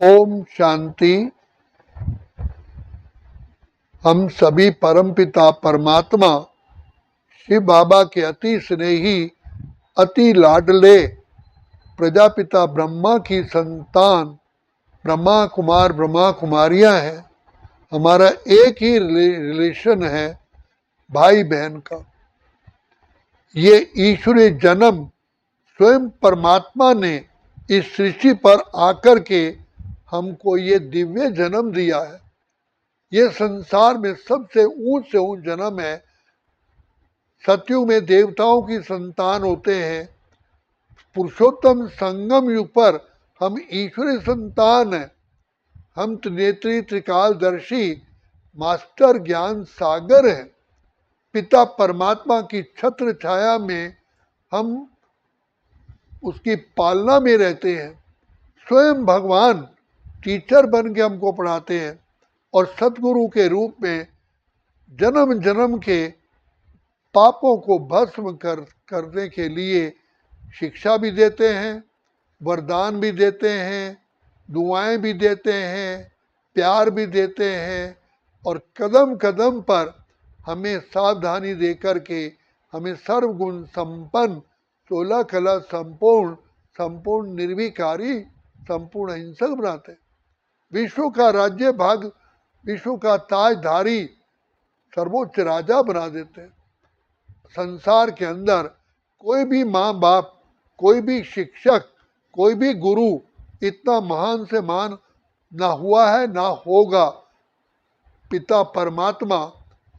ओम शांति। हम सभी परमपिता परमात्मा शिव बाबा के अति स्नेही, अति लाडले प्रजापिता ब्रह्मा की संतान ब्रह्मा कुमार ब्रह्मा कुमारियां हैं। हमारा एक ही रिलेशन है, भाई बहन का। ये ईश्वरीय जन्म स्वयं परमात्मा ने इस सृष्टि पर आकर के हमको ये दिव्य जन्म दिया है। ये संसार में सबसे ऊंच से ऊंच जन्म है। सतयुग में देवताओं की संतान होते हैं। पुरुषोत्तम संगम युग पर हम ईश्वरीय संतान हैं। हम त्रिनेत्री त्रिकालदर्शी मास्टर ज्ञान सागर हैं। पिता परमात्मा की छत्र छाया में हम उसकी पालना में रहते हैं। स्वयं भगवान टीचर बन के हमको पढ़ाते हैं और सतगुरु के रूप में जन्म जन्म के पापों को भस्म करने के लिए शिक्षा भी देते हैं, वरदान भी देते हैं, दुआएं भी देते हैं, प्यार भी देते हैं और कदम कदम पर हमें सावधानी दे करके हमें सर्वगुण संपन्न, 16 कला संपूर्ण, संपूर्ण निर्विकारी, संपूर्ण अहिंसक बनाते हैं। विश्व का राज्य भाग, विश्व का ताजधारी, सर्वोच्च राजा बना देते हैं। संसार के अंदर कोई भी माँ बाप, कोई भी शिक्षक, कोई भी गुरु इतना महान से महान ना हुआ है ना होगा। पिता परमात्मा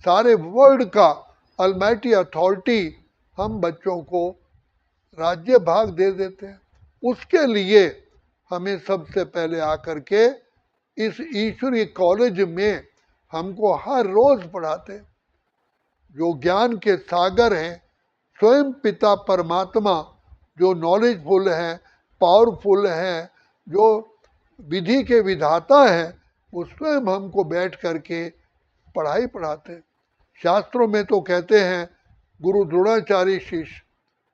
सारे वर्ल्ड का अलमाइटी अथॉरिटी हम बच्चों को राज्य भाग दे देते हैं। उसके लिए हमें सबसे पहले आकर के इस ईश्वरीय कॉलेज में हमको हर रोज पढ़ाते हैं। जो ज्ञान के सागर हैं, स्वयं पिता परमात्मा जो नॉलेजफुल हैं, पावरफुल हैं, जो विधि के विधाता हैं, वो स्वयं हमको बैठ करके पढ़ाई पढ़ाते हैं। शास्त्रों में तो कहते हैं गुरु द्रोणाचार्य शिष्य,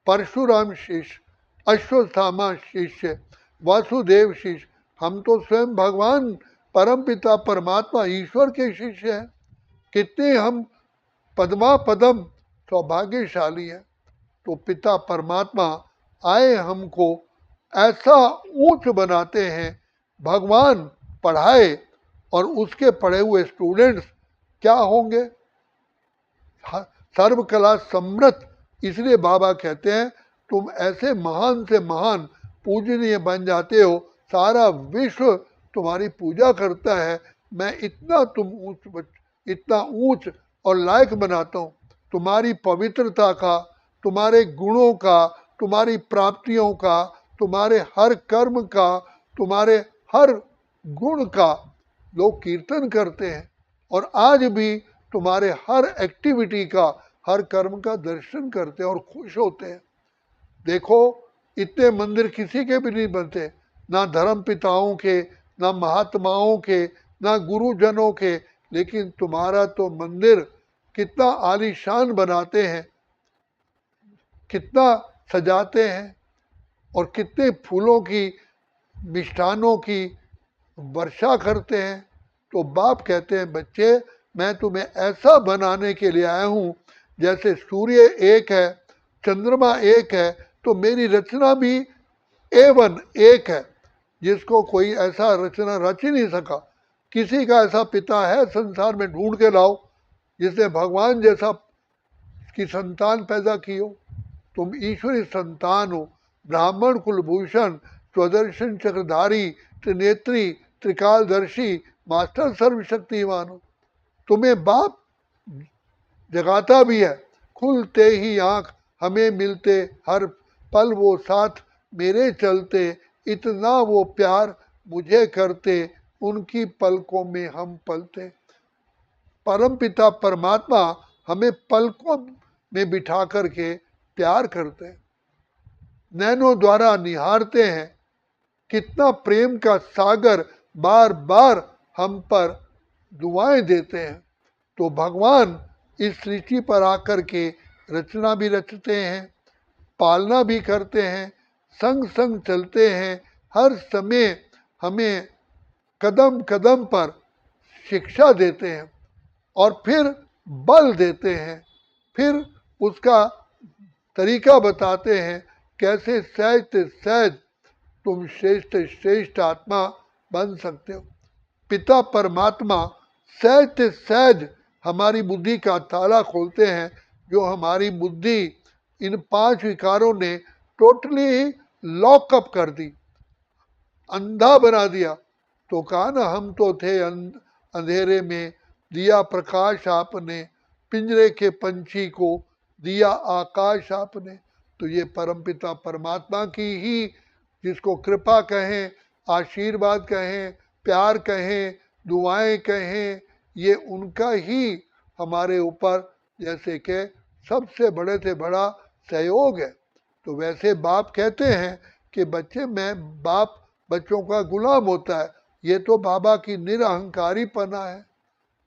परशुराम शिष्य, अश्वत्थामा शिष्य, वासुदेव शिष्य। हम तो स्वयं भगवान परमपिता परमात्मा ईश्वर के शिष्य हैं। कितने हम पद्मा पदम सौभाग्यशाली है। तो पिता परमात्मा आए हमको ऐसा ऊंच बनाते हैं। भगवान पढ़ाए और उसके पढ़े हुए स्टूडेंट्स क्या होंगे? सर्वकला समृद्ध। इसलिए बाबा कहते हैं तुम ऐसे महान से महान पूजनीय बन जाते हो, सारा विश्व तुम्हारी पूजा करता है। मैं इतना इतना ऊंच और लायक बनाता हूँ। तुम्हारी पवित्रता का, तुम्हारे गुणों का, तुम्हारी प्राप्तियों का, तुम्हारे हर कर्म का, तुम्हारे हर गुण का लोग कीर्तन करते हैं और आज भी तुम्हारे हर एक्टिविटी का, हर कर्म का दर्शन करते हैं और खुश होते हैं। देखो, इतने मंदिर किसी के भी नहीं बनते, ना धर्म पिताओं के, ना महात्माओं के, ना गुरुजनों के, लेकिन तुम्हारा तो मंदिर कितना आलीशान बनाते हैं, कितना सजाते हैं और कितने फूलों की, मिष्ठानों की वर्षा करते हैं। तो बाप कहते हैं बच्चे, मैं तुम्हें ऐसा बनाने के लिए आया हूँ, जैसे सूर्य एक है, चंद्रमा एक है, तो मेरी रचना भी A1 एक है, जिसको कोई ऐसा रचना रच ही नहीं सका। किसी का ऐसा पिता है संसार में? ढूंढ के लाओ जिसने भगवान जैसा की संतान पैदा की हो। तुम ईश्वरी संतान हो, ब्राह्मण कुलभूषण, स्वदर्शन चक्रधारी, त्रिनेत्री त्रिकालदर्शी, मास्टर सर्वशक्तिमान हो। तुम्हें बाप जगाता भी है। खुलते ही आंख हमें मिलते, हर पल वो साथ मेरे चलते, इतना वो प्यार मुझे करते, उनकी पलकों में हम पलते। परमपिता परमात्मा हमें पलकों में बिठा करके प्यार करते हैं, नैनों द्वारा निहारते हैं। कितना प्रेम का सागर बार बार हम पर दुआएं देते हैं। तो भगवान इस सृष्टि पर आकर के रचना भी रचते हैं, पालना भी करते हैं, संग संग चलते हैं। हर समय हमें कदम कदम पर शिक्षा देते हैं और फिर बल देते हैं, फिर उसका तरीका बताते हैं कैसे सहज से सहज तुम श्रेष्ठ श्रेष्ठ आत्मा बन सकते हो। पिता परमात्मा सहज से सहज हमारी बुद्धि का ताला खोलते हैं, जो हमारी बुद्धि इन 5 विकारों ने टोटली लॉकअप कर दी, अंधा बना दिया। तो कहा ना, हम तो थे अंधेरे में, दिया प्रकाश आपने, पिंजरे के पंछी को दिया आकाश आपने। तो ये परमपिता परमात्मा की ही, जिसको कृपा कहें, आशीर्वाद कहें, प्यार कहें, दुआएं कहें, ये उनका ही हमारे ऊपर जैसे कि सबसे बड़े से बड़ा सहयोग है। तो वैसे बाप कहते हैं कि बच्चे, मैं बाप बच्चों का गुलाम होता है, ये तो बाबा की निरअहंकारी पना है।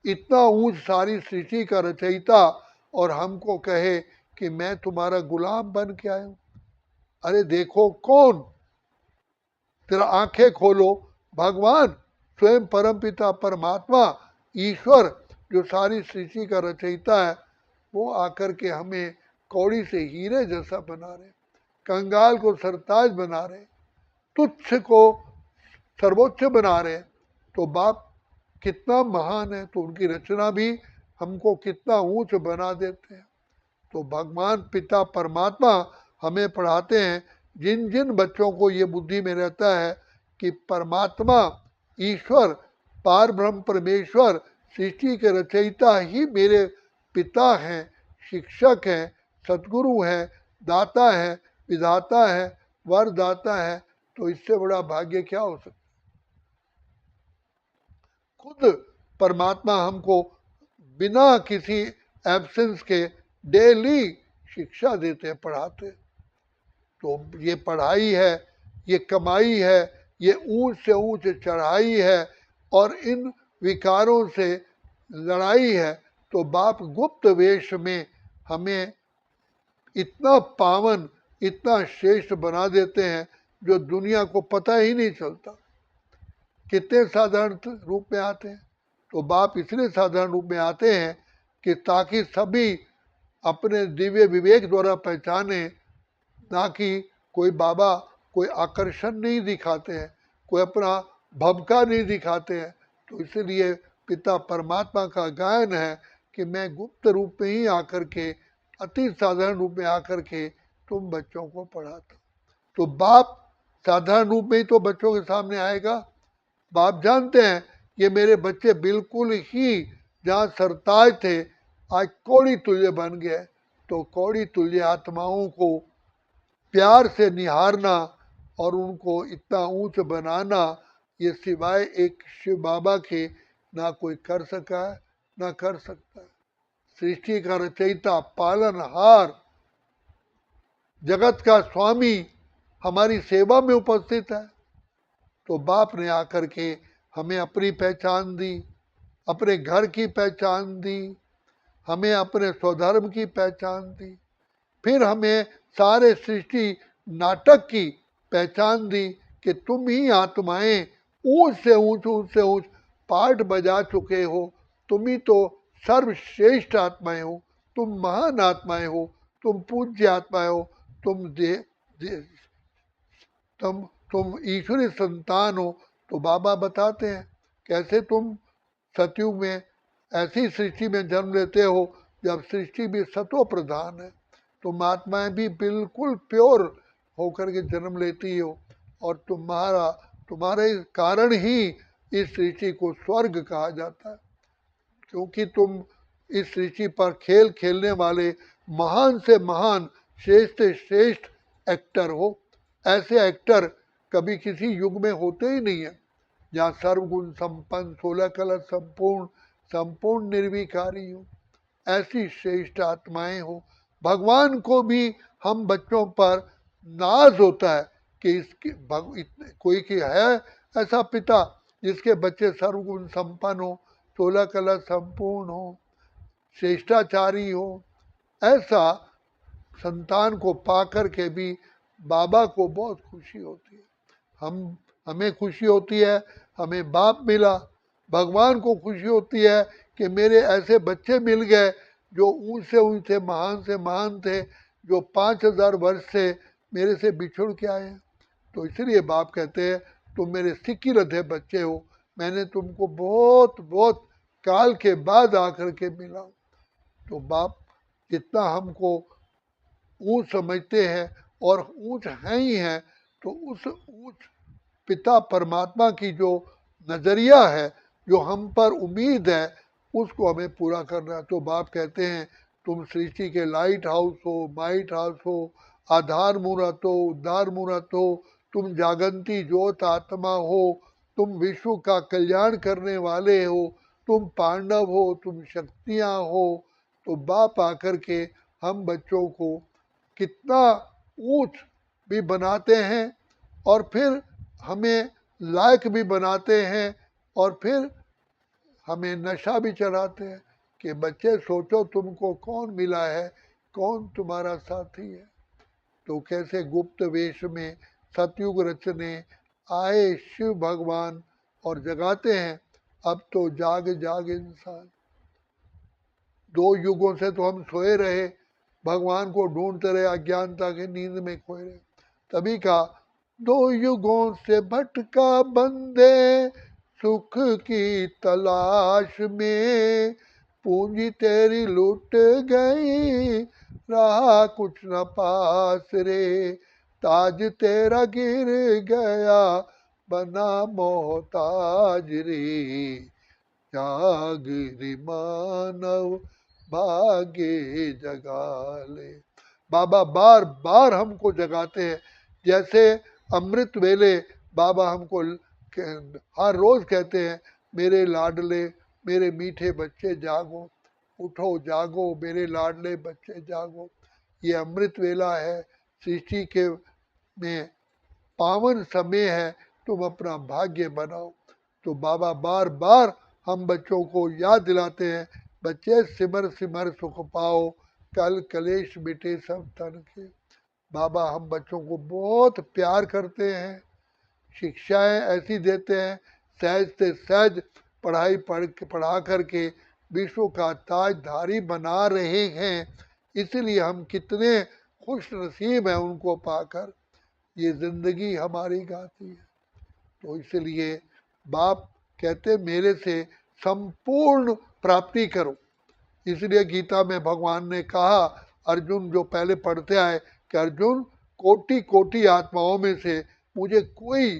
इतना ऊंच सारी सृष्टि का रचयिता और हमको कहे कि मैं तुम्हारा गुलाम बन के आया हूं। अरे देखो कौन, तेरा आंखें खोलो, भगवान स्वयं परमपिता परमात्मा ईश्वर जो सारी सृष्टि का रचयिता है, वो आकर के हमें कौड़ी से हीरे जैसा बना रहे, कंगाल को सरताज बना रहे, तुच्छ को सर्वोच्च बना रहे। तो बाप कितना महान है, तो उनकी रचना भी हमको कितना ऊंच बना देते हैं। तो भगवान पिता परमात्मा हमें पढ़ाते हैं, जिन जिन बच्चों को ये बुद्धि में रहता है कि परमात्मा ईश्वर पार ब्रह्म परमेश्वर सृष्टि के रचयिता ही मेरे पिता हैं, शिक्षक हैं, सदगुरु हैं, दाता है, विधाता है, वरदाता है, तो इससे बड़ा भाग्य क्या हो सकता। खुद परमात्मा हमको बिना किसी एब्सेंस के डेली शिक्षा देते, पढ़ाते। तो ये पढ़ाई है, ये कमाई है, ये ऊंच से ऊंच चढ़ाई है और इन विकारों से लड़ाई है। तो बाप गुप्त वेश में हमें इतना पावन, इतना श्रेष्ठ बना देते हैं जो दुनिया को पता ही नहीं चलता। कितने साधारण रूप में आते हैं। तो बाप इसलिए साधारण रूप में आते हैं कि ताकि सभी अपने दिव्य विवेक द्वारा पहचाने, ना कि कोई बाबा कोई आकर्षण नहीं दिखाते हैं, कोई अपना भबका नहीं दिखाते हैं। तो इसलिए पिता परमात्मा का गायन है कि मैं गुप्त रूप में ही आकर के, अति साधारण रूप में आकर के तुम बच्चों को पढ़ाता। तो बाप साधारण रूप में ही तो बच्चों के सामने आएगा। बाप जानते हैं ये मेरे बच्चे बिल्कुल ही जहाँ सरताज थे आज कौड़ी तुल्य बन गए। तो कौड़ी तुल्य आत्माओं को प्यार से निहारना और उनको इतना ऊंच बनाना, ये सिवाय एक शिव बाबा के ना कोई कर सका है, ना कर सकता है। सृष्टि का रचयिता, पालनहार, जगत का स्वामी हमारी सेवा में उपस्थित है। तो बाप ने आकर के हमें अपनी पहचान दी, अपने घर की पहचान दी, हमें अपने स्वधर्म की पहचान दी, फिर हमें सारे सृष्टि नाटक की पहचान दी कि तुम ही आत्माएं ऊंच से ऊंच, ऊंच से ऊंच पाठ बजा चुके हो। तुम ही तो सर्वश्रेष्ठ आत्माएं हो, तुम महान आत्माएं हो, तुम पूज्य आत्माएं हो, तुम तुम ईश्वरी संतान हो। तो बाबा बताते हैं कैसे तुम सतयुग में ऐसी सृष्टि में जन्म लेते हो जब सृष्टि भी सतो प्रधान है। तुम आत्माएं भी बिल्कुल प्योर होकर के जन्म लेती हो और तुम्हारे कारण ही इस सृष्टि को स्वर्ग कहा जाता है, क्योंकि तुम इस सृष्टि पर खेल खेलने वाले महान से महान, श्रेष्ठ से श्रेष्ठ एक्टर हो। ऐसे एक्टर कभी किसी युग में होते ही नहीं है, जहाँ सर्वगुण संपन्न, 16 कला संपूर्ण, संपूर्ण निर्विकारी हो, ऐसी श्रेष्ठ आत्माएं हो। भगवान को भी हम बच्चों पर नाज होता है कि कोई की है ऐसा पिता जिसके बच्चे सर्वगुण संपन्न हो, 16 कला संपूर्ण हो, श्रेष्ठाचारी हो। ऐसा संतान को पाकर के भी बाबा को बहुत खुशी होती है। हमें खुशी होती है हमें बाप मिला। भगवान को खुशी होती है कि मेरे ऐसे बच्चे मिल गए जो ऊंच से महान से महान थे, जो 5,000 वर्ष से मेरे से बिछुड़ के आए हैं। तो इसलिए बाप कहते हैं तुम मेरे सिक्की रधे बच्चे हो, मैंने तुमको बहुत बहुत काल के बाद आकर के मिला। तो बाप जितना हमको ऊंच समझते हैं और ऊंच हैं ही हैं, तो उस ऊंच पिता परमात्मा की जो नजरिया है, जो हम पर उम्मीद है, उसको हमें पूरा करना है। तो बाप कहते हैं तुम सृष्टि के लाइट हाउस हो, माइट हाउस हो, आधार मूर्त हो, उद्धार मूर्त हो, तुम जागंती ज्योत आत्मा हो, तुम विश्व का कल्याण करने वाले हो, तुम पांडव हो, तुम शक्तियां हो। तो बाप आकर के हम बच्चों को कितना ऊंच भी बनाते हैं और फिर हमें लायक भी बनाते हैं और फिर हमें नशा भी चढ़ाते हैं कि बच्चे सोचो तुमको कौन मिला है, कौन तुम्हारा साथी है। तो कैसे गुप्त वेश में सतयुग रचने आए शिव भगवान और जगाते हैं, अब तो जाग जाग इंसान। 2 युगों से तो हम सोए रहे, भगवान को ढूंढते रहे, अज्ञानता की नींद में खोए रहे। तभी कहा 2 युगों से भटका बंदे सुख की तलाश में, पूंजी तेरी लुट गई रहा कुछ न पास रे, ताज तेरा गिर गया बना मोहताज रे, जाग रे मानव भाग्य जगा ले। बाबा बार बार हमको जगाते हैं, जैसे अमृत वेले बाबा हमको हर रोज कहते हैं मेरे लाडले मेरे मीठे बच्चे जागो, उठो जागो मेरे लाडले बच्चे जागो। ये अमृत वेला है, सृष्टि के में पावन समय है, तुम अपना भाग्य बनाओ। तो बाबा बार बार हम बच्चों को याद दिलाते हैं, बच्चे सिमर सिमर सुख पाओ, कल कलेश मिटे सब तन के। बाबा हम बच्चों को बहुत प्यार करते हैं, शिक्षाएं ऐसी देते हैं, सहज से सहज पढ़ाई पढ़ा करके विश्व का ताजधारी बना रहे हैं। इसलिए हम कितने खुश नसीब हैं उनको पाकर, ये जिंदगी हमारी गाती है। तो इसलिए बाप कहते मेरे से संपूर्ण प्राप्ति करो। इसलिए गीता में भगवान ने कहा, अर्जुन जो पहले पढ़ते आए कि अर्जुन कोटि कोटि आत्माओं में से मुझे कोई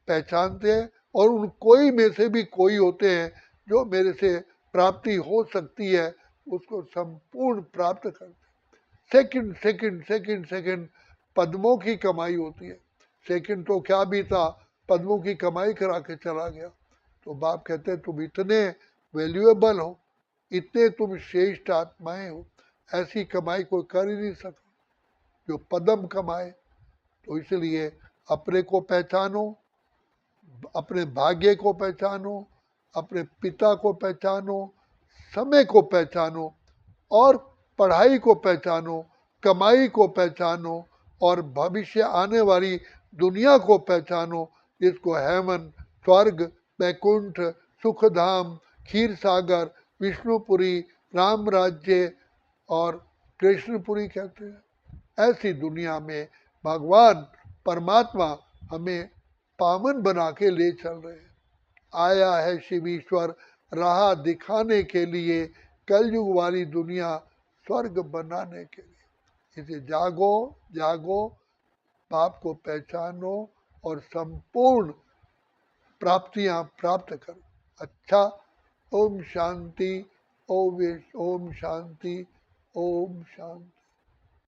पहचानते हैं और उन कोई में से भी कोई होते हैं जो मेरे से प्राप्ति हो सकती है उसको संपूर्ण प्राप्त करते। सेकंड सेकंड सेकंड सेकंड पद्मों की कमाई होती है। सेकंड तो क्या भी था, पद्मों की कमाई करा के चला गया। तो बाप कहते हैं तुम इतने वैल्यूएबल हो, इतने तुम श्रेष्ठ आत्माएं हो, ऐसी कमाई कोई कर ही नहीं सकता जो पद्म कमाए। तो इसलिए अपने को पहचानो, अपने भाग्य को पहचानो, अपने पिता को पहचानो, समय को पहचानो और पढ़ाई को पहचानो, कमाई को पहचानो और भविष्य आने वाली दुनिया को पहचानो, जिसको हेवन, स्वर्ग, वैकुंठ, सुखधाम, खीर सागर, विष्णुपुरी, राम राज्य और कृष्णपुरी कहते हैं। ऐसी दुनिया में भगवान परमात्मा हमें पावन बना के ले चल रहे हैं। आया है शिव ईश्वर राह दिखाने के लिए, कलयुग वाली दुनिया स्वर्ग बनाने के लिए। इसे जागो जागो, बाप को पहचानो और संपूर्ण प्राप्तियां प्राप्त करो। अच्छा, ओम शांति, ओम शांति, ओम शांति।